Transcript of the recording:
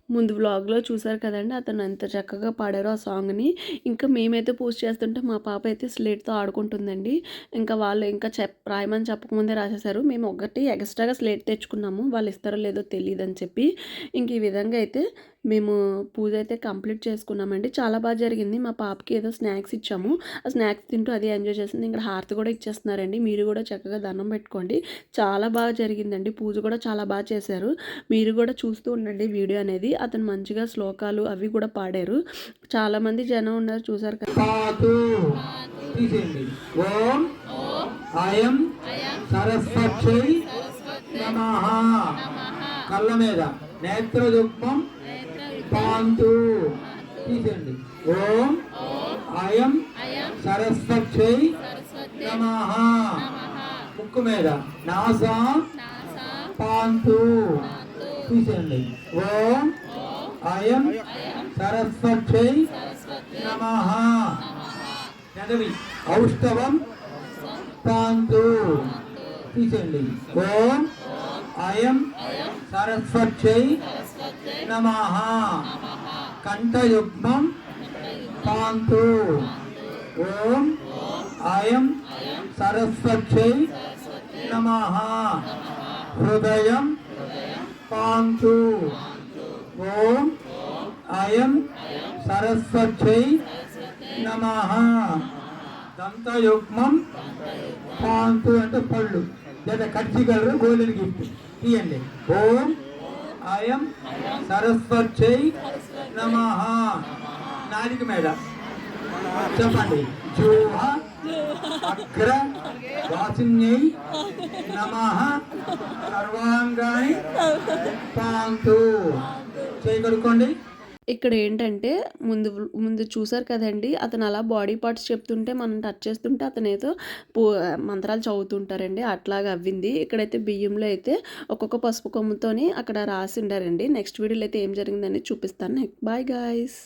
ముందు వ్లాగ్‌లో చూసారు కదండీ! అతను ఎంత చక్కగా పాడారో ఆ సాంగ్‌ని. ఇంకా మేమైతే పూజ చేస్తుంటే మా పాప అయితే స్లేట్‌తో ఆడుకుంటుందండి. ఇంకా వాళ్ళు ఇంకా రాయమని చెప్పకముందే రాసేసారు. మేము ఒకటి ఎక్స్‌ట్రాగా స్లేట్ తెచ్చుకున్నాము. వాళ్ళు ఇస్తారో లేదో తెలీదని చెప్పి. ఇంక ఈ విధంగా అయితే మేము పూజ అయితే కంప్లీట్ చేసుకున్నామండి. చాలా బాగా జరిగింది. మా పాపకి ఏదో స్నాక్స్ ఇచ్చాము. ఆ స్నాక్స్ తింటూ అది ఎంజాయ్ చేసింది. ఇక్కడ హారతి కూడా ఇచ్చేస్తున్నారండి. మీరు కూడా చక్కగా దండం పెట్టుకోండి. చాలా బాగా జరిగిందండి. పూజ కూడా చాలా బాగా చేశారు. మీరు కూడా చూస్తూ ఉండండి వీడియో అనేది. అతను మంచిగా శ్లోకాలు అవి కూడా పాడారు. చాలామంది జనం ఉన్నారు చూసారు కదా. ఓం అయం సరస్వతి నమః. కళ్ళ మీద నేత్రదుఃఖం పాంతు తీసేయండి. ఓం అయం సరస్వతి నమః. ముక్కు మీద నాసా పాంతు తీసేయండి. ఓం అయం సరస్వతి నమః. పెదవి ఔష్ఠవం పాంతు తీసేయండి. ఓం అయం సరస్వతి నమః. కంఠయుగ్మం పాంతు. ఓం అయం సరస్వతి నమః. హృదయం పాంతు. ఓం అయం సరస్వతి నమః. దంతయుగ్మం పాంతు అంటే పళ్ళు లేదా కట్టిగలరు గోళీలు గిఫ్ట్ తీయండి. ఓం అయం సరస్వతి నమః. నాలుక మీద చెప్పండి. జూహ అగ్ర వాసిన్యై నమః. సర్వాంగాని పాంతు. చేయగలుగుకోండి. ఇక్కడ ఏంటంటే ముందు ముందు చూసారు కదండి, అతను అలా బాడీ పార్ట్స్ చెప్తుంటే మనం టచ్ చేస్తుంటే అతను ఏదో మంత్రాలు చదువుతుంటారండి. అట్లాగా అవ్వింది. ఇక్కడైతే బియ్యంలో అయితే ఒక్కొక్క పసుపు కొమ్ముతోని అక్కడ రాసి ఉండారండి. నెక్స్ట్ వీడియోలో అయితే ఏం జరిగిందని చూపిస్తాను. Bye guys.